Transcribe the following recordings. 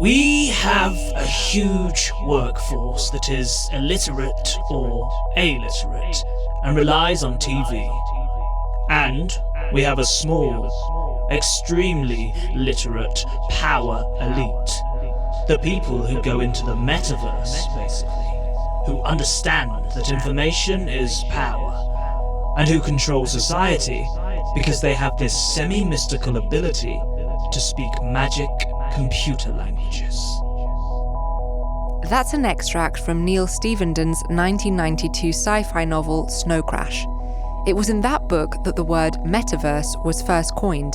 We have a huge workforce that is illiterate or illiterate and relies on TV. And we have a small, extremely literate power elite. The people who go into the metaverse, basically, who understand that information is power, and who control society because they have this semi-mystical ability to speak magic computer languages. That's an extract from Neil Stevenden's 1992 sci-fi novel Snow Crash. It was in that book that the word metaverse was first coined,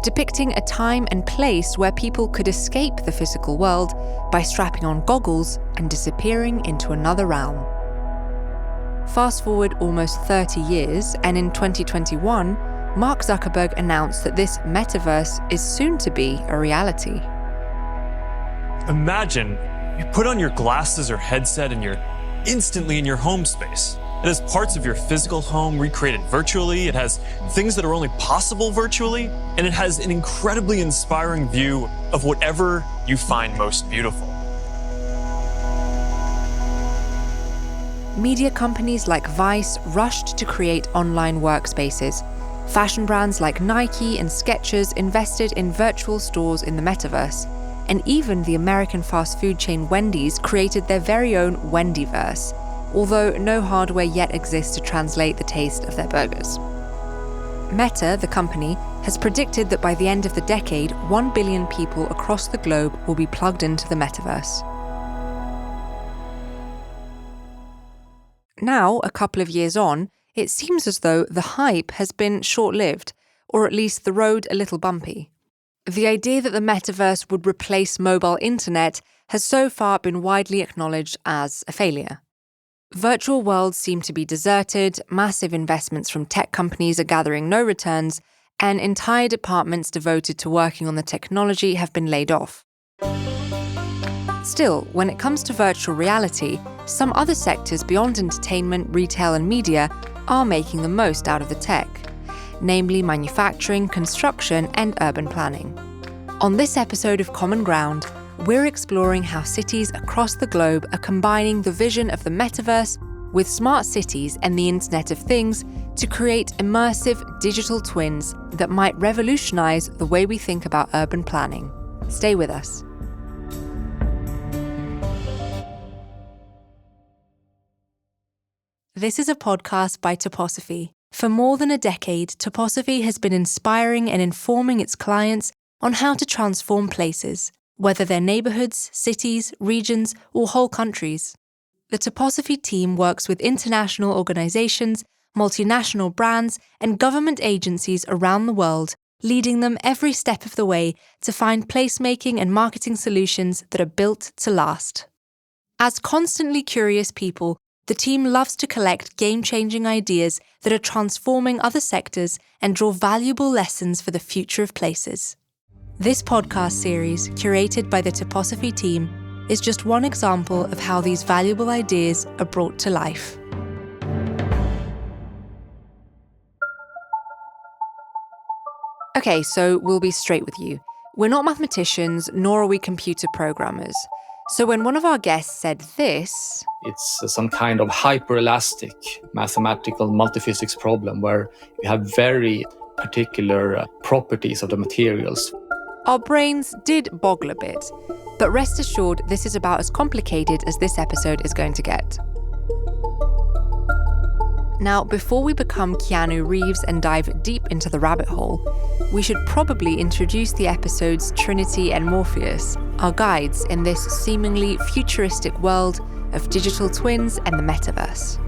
depicting a time and place where people could escape the physical world by strapping on goggles and disappearing into another realm. Fast forward almost 30 years, and in 2021, Mark Zuckerberg announced that this metaverse is soon to be a reality. Imagine you put on your glasses or headset and you're instantly in your home space. It has parts of your physical home recreated virtually, it has things that are only possible virtually, and it has an incredibly inspiring view of whatever you find most beautiful. Media companies like Vice rushed to create online workspaces. Fashion brands like Nike and Skechers invested in virtual stores in the metaverse. And even the American fast food chain Wendy's created their very own Wendyverse, although no hardware yet exists to translate the taste of their burgers. Meta, the company, has predicted that by the end of the decade, 1 billion people across the globe will be plugged into the metaverse. Now, a couple of years on, it seems as though the hype has been short-lived, or at least the road a little bumpy. The idea that the metaverse would replace mobile internet has so far been widely acknowledged as a failure. Virtual worlds seem to be deserted, massive investments from tech companies are gathering no returns, and entire departments devoted to working on the technology have been laid off. Still, when it comes to virtual reality, some other sectors beyond entertainment, retail, and media are making the most out of the tech, namely manufacturing, construction, and urban planning. On this episode of Common Ground, we're exploring how cities across the globe are combining the vision of the metaverse with smart cities and the Internet of Things to create immersive digital twins that might revolutionize the way we think about urban planning. Stay with us. This is a podcast by Toposophy. For more than a decade, Toposophy has been inspiring and informing its clients on how to transform places, whether they're neighborhoods, cities, regions, or whole countries. The Toposophy team works with international organizations, multinational brands, and government agencies around the world, leading them every step of the way to find placemaking and marketing solutions that are built to last. As constantly curious people, the team loves to collect game-changing ideas that are transforming other sectors and draw valuable lessons for the future of places. This podcast series, curated by the Toposophy team, is just one example of how these valuable ideas are brought to life. Okay, so we'll be straight with you. We're not mathematicians, nor are we computer programmers. So when one of our guests said this... It's some kind of hyper-elastic mathematical multiphysics problem where you have very particular properties of the materials. Our brains did boggle a bit, but rest assured this is about as complicated as this episode is going to get. Now, before we become Keanu Reeves and dive deep into the rabbit hole, we should probably introduce the episode's Trinity and Morpheus, our guides in this seemingly futuristic world of digital twins and the metaverse.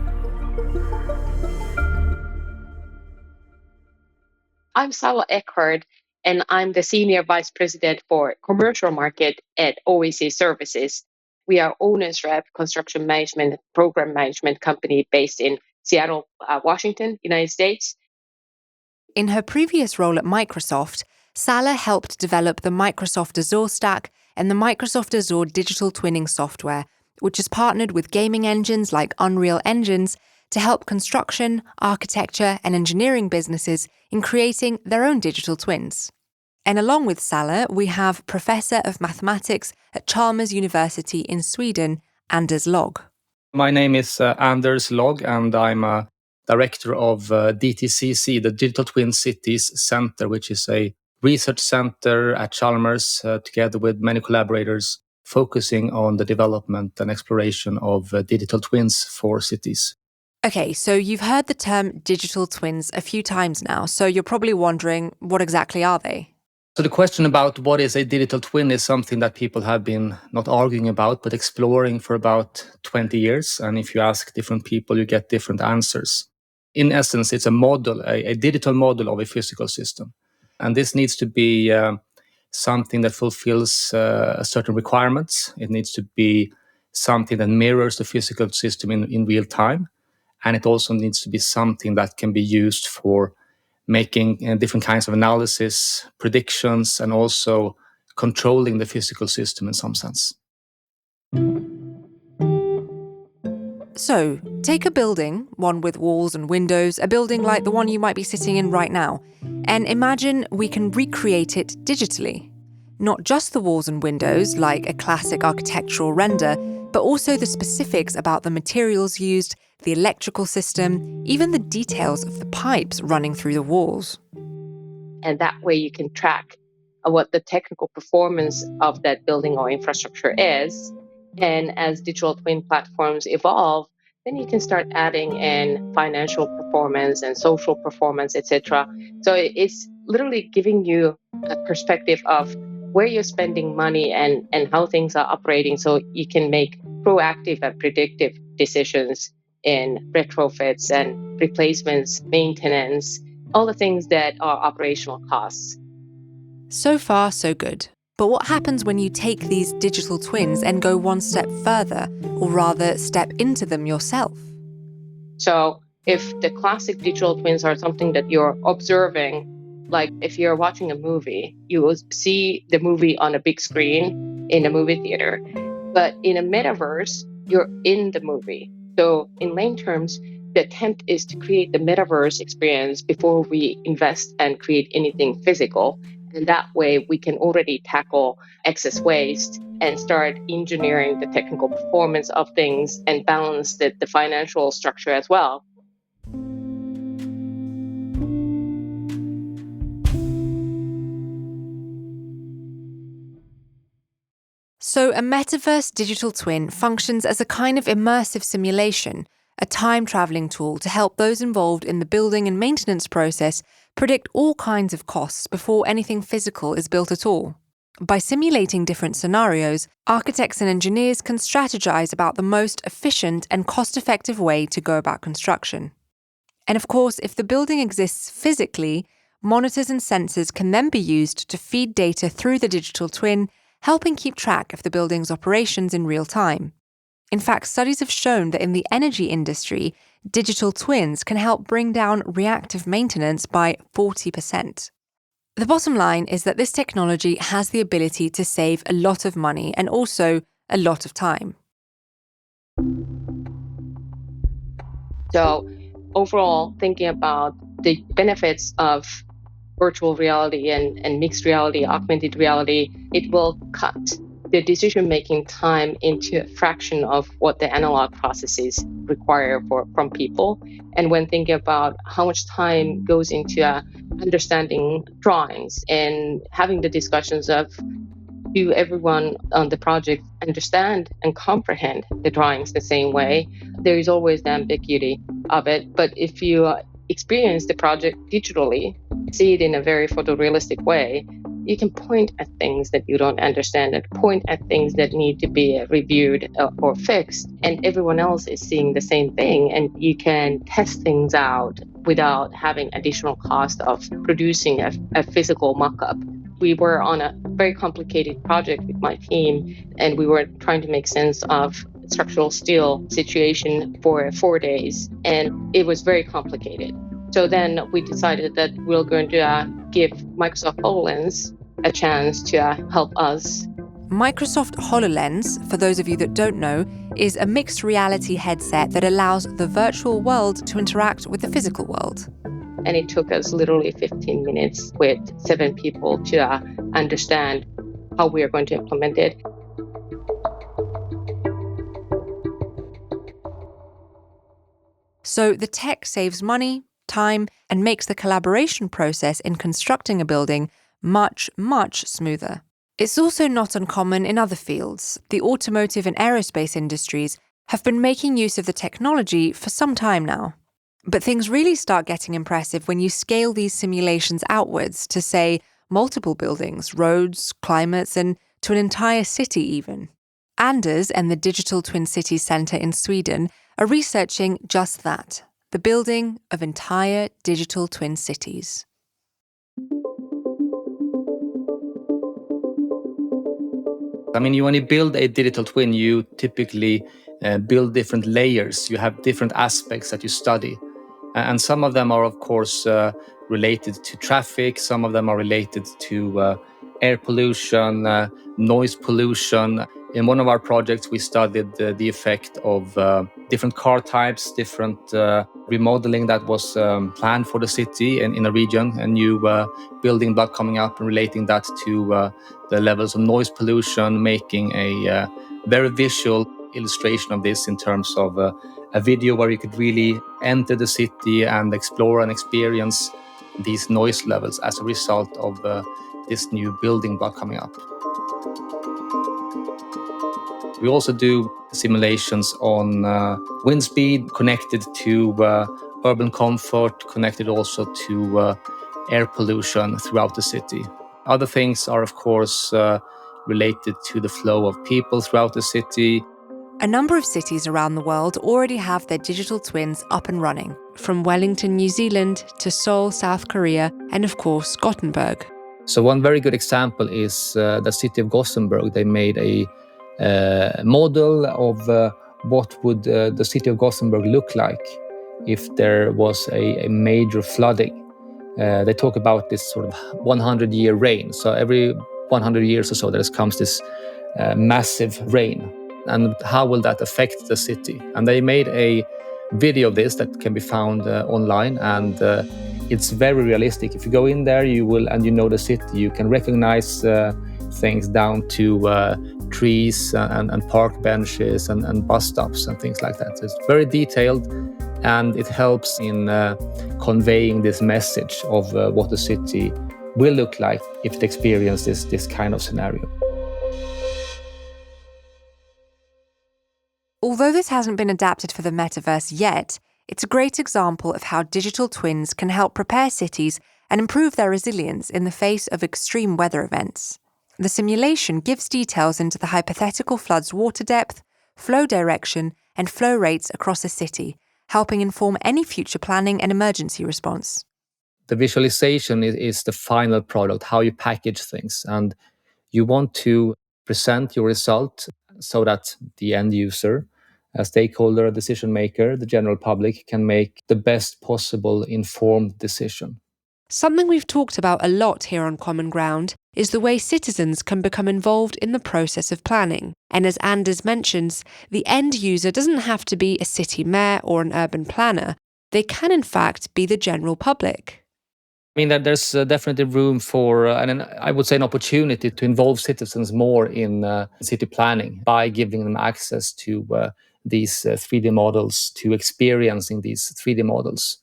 I'm Salla Eckhardt, and I'm the Senior Vice President for Commercial Market at OEC Services. We are owners rep construction management, program management company based in Seattle, Washington, United States. In her previous role at Microsoft, Salla helped develop the Microsoft Azure Stack and the Microsoft Azure digital twinning software, which has partnered with gaming engines like Unreal Engines to help construction, architecture, and engineering businesses in creating their own digital twins. And along with Salla, we have Professor of Mathematics at Chalmers University in Sweden, Anders Logg. My name is Anders Logg, and I'm a director of DTCC, the Digital Twin Cities Center, which is a research center at Chalmers, together with many collaborators, focusing on the development and exploration of digital twins for cities. Okay, so you've heard the term digital twins a few times now, so you're probably wondering, what exactly are they? So the question about what is a digital twin is something that people have been not arguing about, but exploring for about 20 years. And if you ask different people, you get different answers. In essence, it's a model, a digital model of a physical system. And this needs to be something that fulfills certain requirements. It needs to be something that mirrors the physical system in real time. And it also needs to be something that can be used for making different kinds of analysis, predictions, and also controlling the physical system in some sense. So, take a building, one with walls and windows, a building like the one you might be sitting in right now, and imagine we can recreate it digitally. Not just the walls and windows, like a classic architectural render, but also the specifics about the materials used, the electrical system, even the details of the pipes running through the walls. And that way you can track what the technical performance of that building or infrastructure is. And as digital twin platforms evolve, then you can start adding in financial performance and social performance, etc. So it's literally giving you a perspective of where you're spending money and how things are operating, so you can make proactive and predictive decisions in retrofits and replacements, maintenance, all the things that are operational costs. So far, so good. But what happens when you take these digital twins and go one step further, or rather step into them yourself? So if the classic digital twins are something that you're observing, like if you're watching a movie, you will see the movie on a big screen in a movie theater. But in a metaverse, you're in the movie. So in lane terms, the attempt is to create the metaverse experience before we invest and create anything physical. And that way we can already tackle excess waste and start engineering the technical performance of things and balance the financial structure as well. So a metaverse digital twin functions as a kind of immersive simulation, a time-traveling tool to help those involved in the building and maintenance process predict all kinds of costs before anything physical is built at all. By simulating different scenarios, architects and engineers can strategize about the most efficient and cost-effective way to go about construction. And of course, if the building exists physically, monitors and sensors can then be used to feed data through the digital twin, helping keep track of the building's operations in real time. In fact, studies have shown that in the energy industry, digital twins can help bring down reactive maintenance by 40%. The bottom line is that this technology has the ability to save a lot of money and also a lot of time. So overall, thinking about the benefits of virtual reality and mixed reality, augmented reality, it will cut the decision-making time into a fraction of what the analog processes require from people. And when thinking about how much time goes into understanding drawings and having the discussions of, do everyone on the project understand and comprehend the drawings the same way? There is always the ambiguity of it. But if you experience the project digitally, see it in a very photorealistic way, you can point at things that you don't understand and point at things that need to be reviewed or fixed. And everyone else is seeing the same thing. And you can test things out without having additional cost of producing a physical mock-up. We were on a very complicated project with my team, and we were trying to make sense of structural steel situation for 4 days, and it was very complicated. So then we decided that we're going to give Microsoft HoloLens a chance to help us. Microsoft HoloLens, for those of you that don't know, is a mixed reality headset that allows the virtual world to interact with the physical world. And it took us literally 15 minutes with 7 people to understand how we are going to implement it. So the tech saves money, time, and makes the collaboration process in constructing a building much, much smoother. It's also not uncommon in other fields. The automotive and aerospace industries have been making use of the technology for some time now. But things really start getting impressive when you scale these simulations outwards to, say, multiple buildings, roads, climates, and to an entire city even. Anders and the Digital Twin Cities Centre in Sweden are researching just that, the building of entire digital twin cities. I mean, when you build a digital twin, you typically build different layers. You have different aspects that you study. And some of them are, of course, related to traffic. Some of them are related to air pollution, noise pollution. In one of our projects, we studied the effect of different car types, different remodeling that was planned for the city and in a region, a new building block coming up and relating that to the levels of noise pollution, making a very visual illustration of this in terms of a video where you could really enter the city and explore and experience these noise levels as a result of this new building block coming up. We also do simulations on wind speed connected to urban comfort, connected also to air pollution throughout the city. Other things are, of course, related to the flow of people throughout the city. A number of cities around the world already have their digital twins up and running, from Wellington, New Zealand, to Seoul, South Korea, and of course, Gothenburg. So one very good example is the city of Gothenburg. They made a model of what would the city of Gothenburg look like if there was a major flooding. They talk about this sort of 100-year rain. So every 100 years or so, there comes this massive rain. And how will that affect the city? And they made a video of this that can be found online, and it's very realistic. If you go in there, you will, and you know the city, you can recognize things down to trees and park benches and bus stops and things like that. So it's very detailed, and it helps in conveying this message of what the city will look like if it experiences this kind of scenario. Although this hasn't been adapted for the metaverse yet, it's a great example of how digital twins can help prepare cities and improve their resilience in the face of extreme weather events. The simulation gives details into the hypothetical flood's water depth, flow direction, and flow rates across a city, helping inform any future planning and emergency response. The visualization is the final product, how you package things, and you want to present your result so that the end user, a stakeholder, a decision maker, the general public can make the best possible informed decision. Something we've talked about a lot here on Common Ground is the way citizens can become involved in the process of planning. And as Anders mentions, the end user doesn't have to be a city mayor or an urban planner. They can in fact be the general public. I mean, that there's definitely room for, and I would say an opportunity to involve citizens more in city planning by giving them access to these 3D models, to experiencing these 3D models.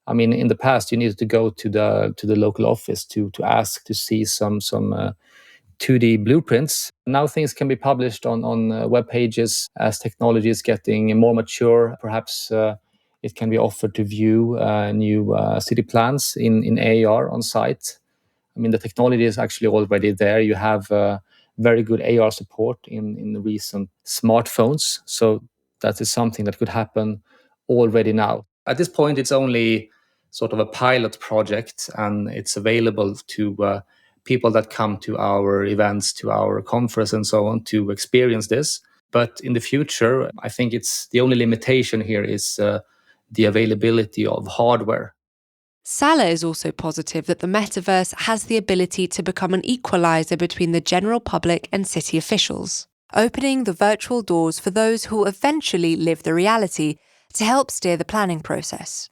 I mean, in the past, you needed to go to the local office to ask to see some 2D blueprints. Now things can be published on web pages as technology is getting more mature. Perhaps it can be offered to view new city plans in AR on site. I mean, the technology is actually already there. You have very good AR support in the recent smartphones. So that is something that could happen already now. At this point, it's only sort of a pilot project, and it's available to people that come to our events, to our conference and so on to experience this. But in the future, I think it's the only limitation here is the availability of hardware. Salla is also positive that the metaverse has the ability to become an equalizer between the general public and city officials, opening the virtual doors for those who will eventually live the reality to help steer the planning process.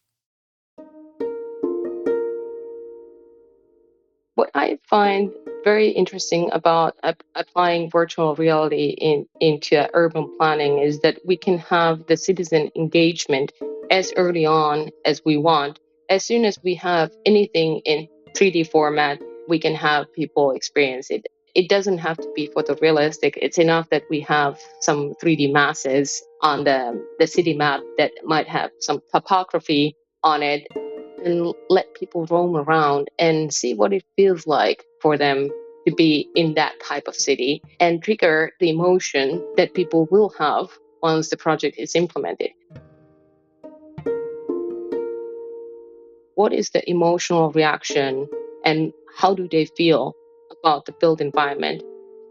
What I find very interesting about applying virtual reality into urban planning is that we can have the citizen engagement as early on as we want. As soon as we have anything in 3D format, we can have people experience it. It doesn't have to be photorealistic. It's enough that we have some 3D masses on the city map that might have some topography on it, and let people roam around and see what it feels like for them to be in that type of city and trigger the emotion that people will have once the project is implemented. What is the emotional reaction and how do they feel about the built environment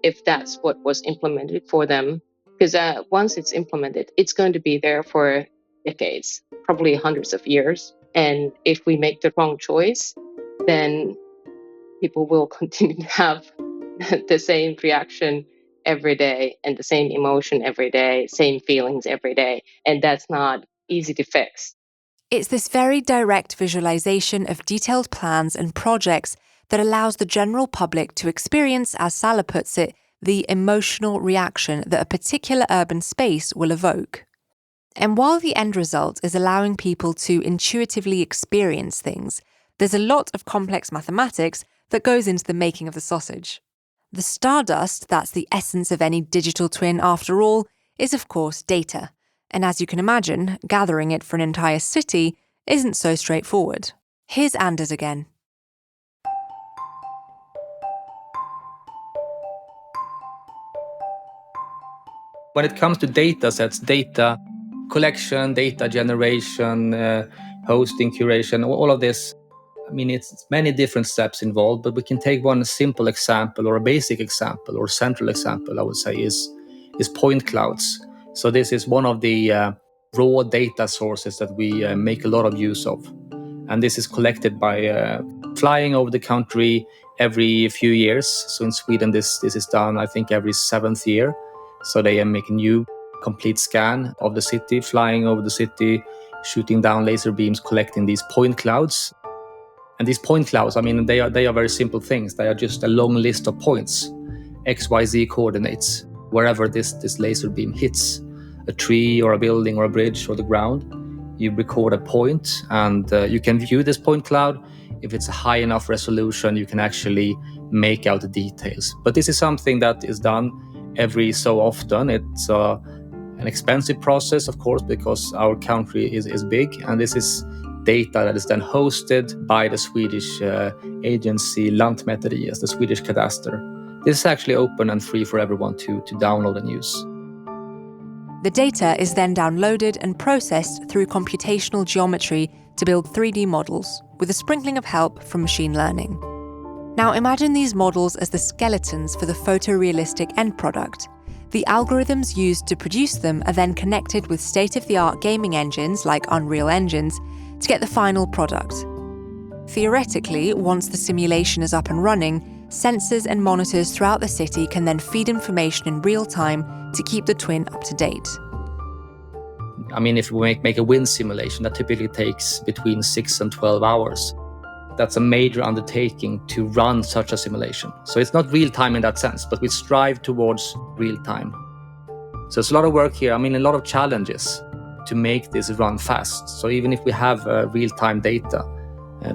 if that's what was implemented for them? Because once it's implemented, it's going to be there for decades, probably hundreds of years. And if we make the wrong choice, then people will continue to have the same reaction every day and the same emotion every day, same feelings every day. And that's not easy to fix. It's this very direct visualization of detailed plans and projects that allows the general public to experience, as Salla puts it, the emotional reaction that a particular urban space will evoke. And while the end result is allowing people to intuitively experience things, there's a lot of complex mathematics that goes into the making of the sausage. The stardust, that's the essence of any digital twin after all, is of course data. And as you can imagine, gathering it for an entire city isn't so straightforward. Here's Anders again. When it comes to data sets, data collection, data generation, hosting, curation, all of this, I mean, it's many different steps involved, but we can take one simple example or a basic example or central example, I would say, is point clouds. So this is one of the raw data sources that we make a lot of use of. And this is collected by flying over the country every few years. So in Sweden, this is done, I think, every 7th year. So they make a new complete scan of the city, flying over the city, shooting down laser beams, collecting these point clouds. And these point clouds, I mean, they are very simple things. They are just a long list of points, X, Y, Z coordinates, wherever this laser beam hits a tree or a building or a bridge or the ground. You record a point and you can view this point cloud. If it's a high enough resolution, you can actually make out the details. But this is something that is done every so often. It's an expensive process, of course, because our country is big, and this is data that is then hosted by the Swedish agency Lantmäteriet, the Swedish cadastre. This is actually open and free for everyone to download and use. The data is then downloaded and processed through computational geometry to build 3D models, with a sprinkling of help from machine learning. Now imagine these models as the skeletons for the photorealistic end product. The algorithms used to produce them are then connected with state-of-the-art gaming engines like Unreal Engines to get the final product. Theoretically, once the simulation is up and running, sensors and monitors throughout the city can then feed information in real time to keep the twin up to date. I mean, if we make a wind simulation, that typically takes between 6 and 12 hours. That's a major undertaking to run such a simulation. So it's not real time in that sense, but we strive towards real time. So it's a lot of work here. I mean, a lot of challenges to make this run fast. So even if we have real-time data,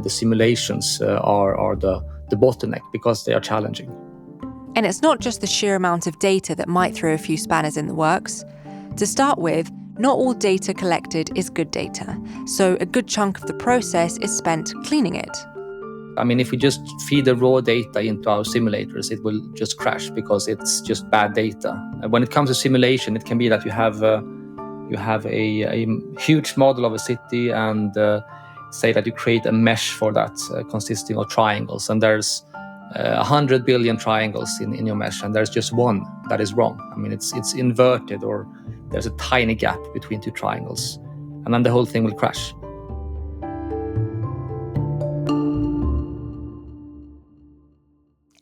the simulations are the bottleneck because they are challenging. And it's not just the sheer amount of data that might throw a few spanners in the works. To start with, not all data collected is good data, so a good chunk of the process is spent cleaning it. I mean, if we just feed the raw data into our simulators, it will just crash because it's just bad data. And when it comes to simulation, it can be that you have a huge model of a city and say that you create a mesh for that consisting of triangles, and there's 100 billion triangles in your mesh, and there's just one that is wrong. I mean, it's inverted, or there's a tiny gap between two triangles, and then the whole thing will crash.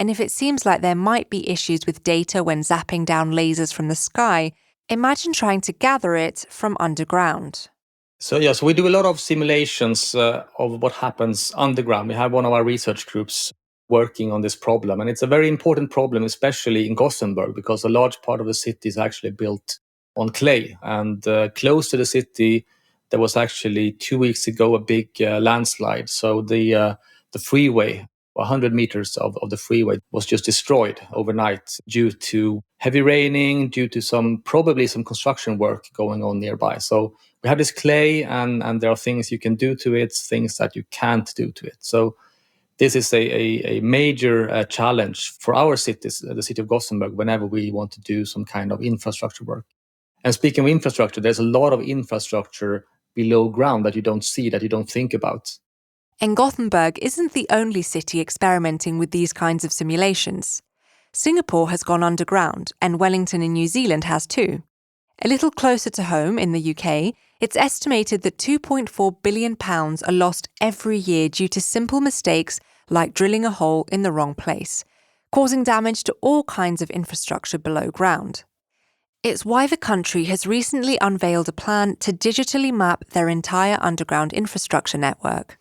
And if it seems like there might be issues with data when zapping down lasers from the sky, imagine trying to gather it from underground. So we do a lot of simulations of what happens underground. We have one of our research groups working on this problem. And it's a very important problem, especially in Gothenburg, because a large part of the city is actually built on clay. And close to the city, there was actually 2 weeks ago a big landslide. So the freeway, 100 meters of the freeway was just destroyed overnight due to heavy raining, due to probably some construction work going on nearby. So we have this clay, and there are things you can do to it, things that you can't do to it. So this is a major challenge for our cities, the city of Gothenburg, whenever we want to do some kind of infrastructure work. And speaking of infrastructure, there's a lot of infrastructure below ground that you don't see, that you don't think about. And Gothenburg isn't the only city experimenting with these kinds of simulations. Singapore has gone underground, and Wellington in New Zealand has too. A little closer to home in the UK, it's estimated that £2.4 billion are lost every year due to simple mistakes like drilling a hole in the wrong place, causing damage to all kinds of infrastructure below ground. It's why the country has recently unveiled a plan to digitally map their entire underground infrastructure network.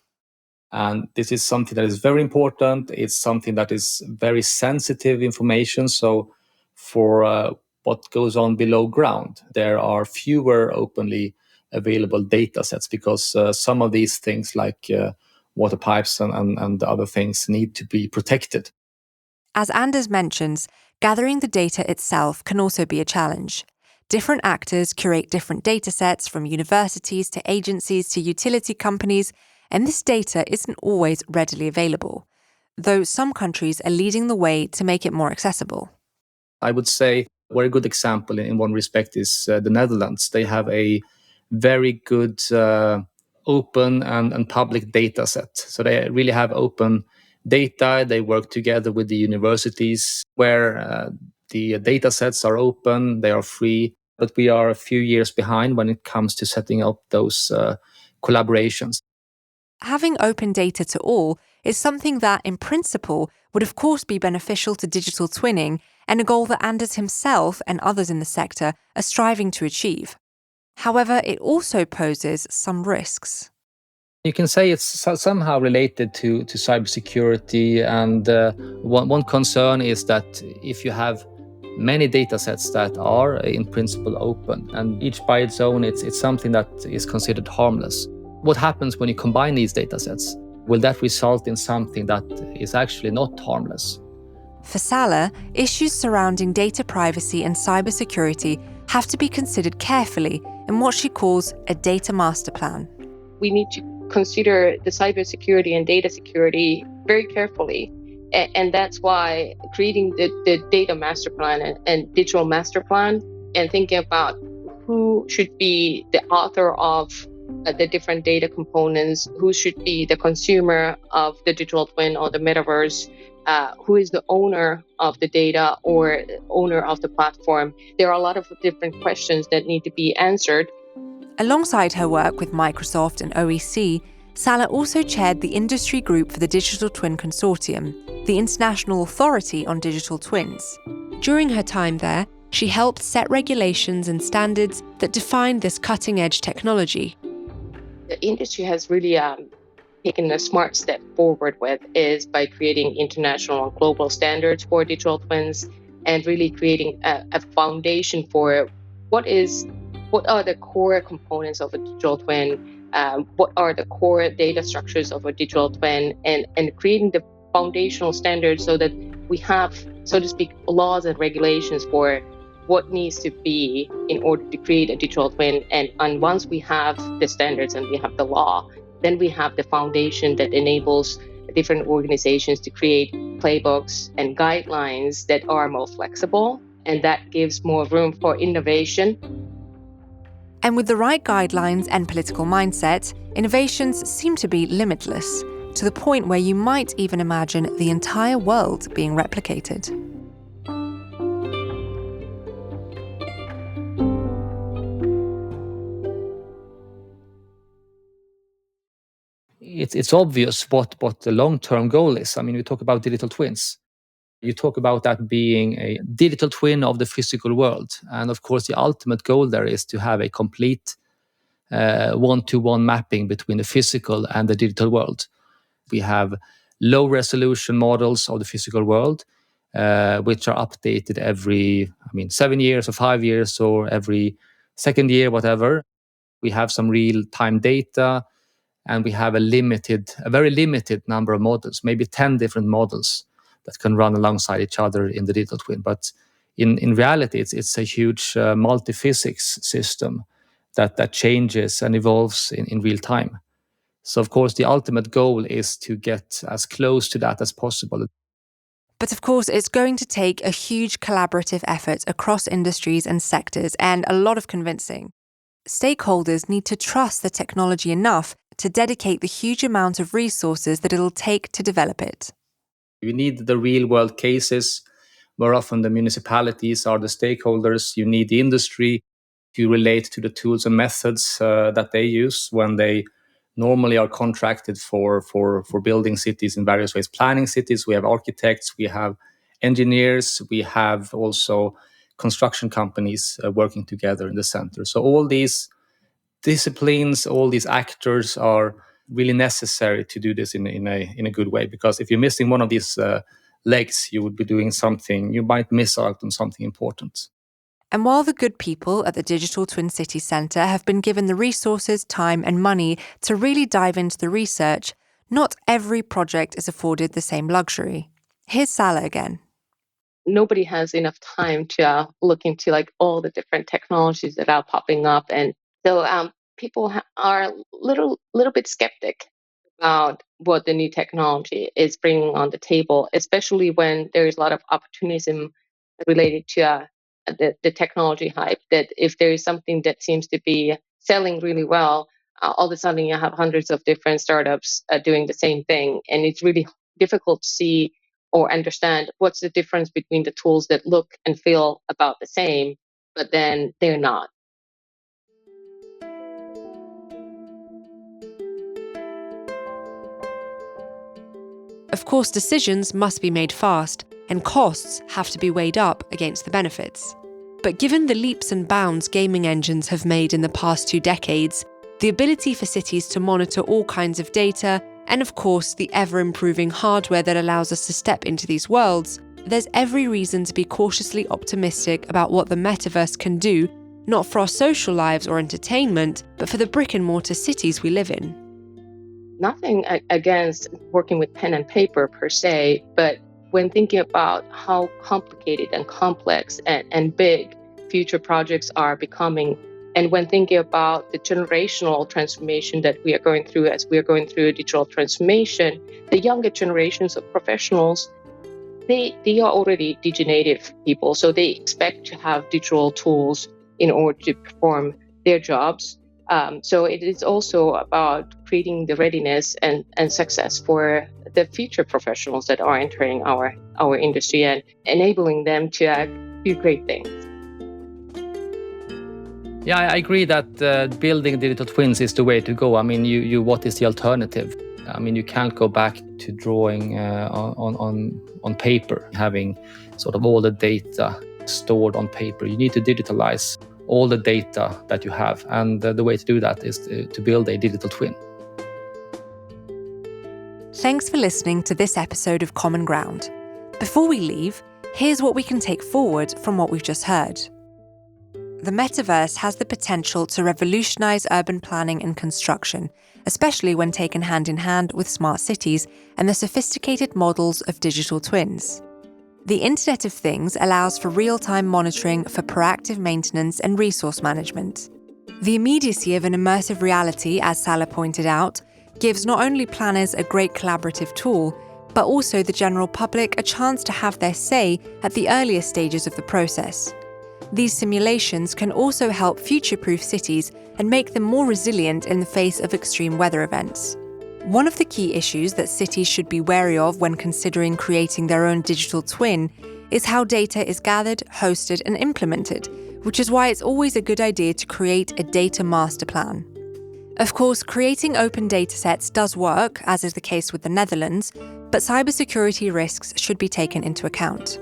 And this is something that is very important. It's something that is very sensitive information. So for what goes on below ground, there are fewer openly available data sets, because some of these things like water pipes and other things need to be protected. As Anders mentions, gathering the data itself can also be a challenge. Different actors curate different data sets, from universities to agencies to utility companies, and this data isn't always readily available, though some countries are leading the way to make it more accessible. I would say a very good example in one respect is the Netherlands. They have a very good open and public data set. So they really have open data. They work together with the universities where the data sets are open, they are free, but we are a few years behind when it comes to setting up those collaborations. Having open data to all is something that, in principle, would of course be beneficial to digital twinning, and a goal that Anders himself and others in the sector are striving to achieve. However, it also poses some risks. You can say it's somehow related to cybersecurity, and one concern is that if you have many data sets that are in principle open, and each by its own, it's something that is considered harmless. What happens when you combine these data sets? Will that result in something that is actually not harmless? For Salla, issues surrounding data privacy and cybersecurity have to be considered carefully in what she calls a data master plan. We need to consider the cybersecurity and data security very carefully. And that's why creating the data master plan and digital master plan, and thinking about who should be the author of the different data components, who should be the consumer of the digital twin or the metaverse, who is the owner of the data or owner of the platform. There are a lot of different questions that need to be answered. Alongside her work with Microsoft and OEC, Salla also chaired the industry group for the Digital Twin Consortium, the international authority on digital twins. During her time there, she helped set regulations and standards that define this cutting-edge technology. The industry has really taken a smart step forward with is by creating international and global standards for digital twins, and really creating a foundation for what are the core components of a digital twin, what are the core data structures of a digital twin, and creating the foundational standards so that we have, so to speak, laws and regulations for what needs to be in order to create a digital twin. And once we have the standards and we have the law, then we have the foundation that enables different organizations to create playbooks and guidelines that are more flexible, and that gives more room for innovation. And with the right guidelines and political mindset, innovations seem to be limitless, to the point where you might even imagine the entire world being replicated. It's obvious what the long-term goal is. I mean, we talk about digital twins. You talk about that being a digital twin of the physical world. And of course, the ultimate goal there is to have a complete one-to-one mapping between the physical and the digital world. We have low-resolution models of the physical world, which are updated every 7 years or 5 years or every second year, whatever. We have some real-time data, and we have a very limited number of models, maybe 10 different models that can run alongside each other in the digital twin. But in reality, it's a huge multi-physics system that changes and evolves in real time. So, of course, the ultimate goal is to get as close to that as possible. But of course, it's going to take a huge collaborative effort across industries and sectors and a lot of convincing. Stakeholders need to trust the technology enough to dedicate the huge amount of resources that it'll take to develop it. You need the real-world cases. More often the municipalities are the stakeholders. You need the industry to relate to the tools and methods that they use when they normally are contracted for building cities in various ways. Planning cities, we have architects, we have engineers, we have also construction companies working together in the center. So all these disciplines, all these actors are really necessary to do this in a good way. Because if you're missing one of these legs, you would be doing something, you might miss out on something important. And while the good people at the Digital Twin City Centre have been given the resources, time and money to really dive into the research, not every project is afforded the same luxury. Here's Salla again. Nobody has enough time to look into all the different technologies that are popping up, and so people are a little bit skeptic about what the new technology is bringing on the table, especially when there is a lot of opportunism related to the technology hype. That if there is something that seems to be selling really well, all of a sudden you have hundreds of different startups doing the same thing, and it's really difficult to see or understand what's the difference between the tools that look and feel about the same, but then they're not. Of course, decisions must be made fast, and costs have to be weighed up against the benefits. But given the leaps and bounds gaming engines have made in the past 2 decades, the ability for cities to monitor all kinds of data, and of course the ever-improving hardware that allows us to step into these worlds, there's every reason to be cautiously optimistic about what the metaverse can do, not for our social lives or entertainment, but for the brick-and-mortar cities we live in. Nothing against working with pen and paper per se, but when thinking about how complicated and complex and big future projects are becoming, and when thinking about the generational transformation that we are going through as we are going through a digital transformation, the younger generations of professionals, they are already diginative people, so they expect to have digital tools in order to perform their jobs. So it is also about creating the readiness and success for the future professionals that are entering our industry and enabling them to do great things. Yeah, I agree that building digital twins is the way to go. I mean, you what is the alternative? I mean, you can't go back to drawing on paper, having sort of all the data stored on paper. You need to digitalize all the data that you have. And the way to do that is to build a digital twin. Thanks for listening to this episode of Common Ground. Before we leave, here's what we can take forward from what we've just heard. The metaverse has the potential to revolutionize urban planning and construction, especially when taken hand in hand with smart cities and the sophisticated models of digital twins. The Internet of Things allows for real-time monitoring for proactive maintenance and resource management. The immediacy of an immersive reality, as Salla pointed out, gives not only planners a great collaborative tool, but also the general public a chance to have their say at the earliest stages of the process. These simulations can also help future-proof cities and make them more resilient in the face of extreme weather events. One of the key issues that cities should be wary of when considering creating their own digital twin is how data is gathered, hosted, and implemented, which is why it's always a good idea to create a data master plan. Of course, creating open datasets does work, as is the case with the Netherlands, but cybersecurity risks should be taken into account.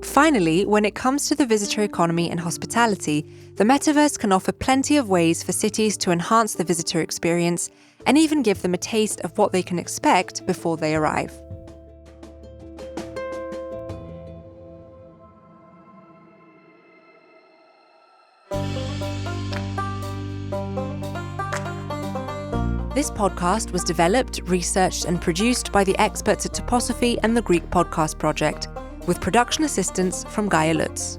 Finally, when it comes to the visitor economy and hospitality, the metaverse can offer plenty of ways for cities to enhance the visitor experience and even give them a taste of what they can expect before they arrive. This podcast was developed, researched and produced by the experts at Toposophy and the Greek Podcast Project, with production assistance from Gaia Lutz.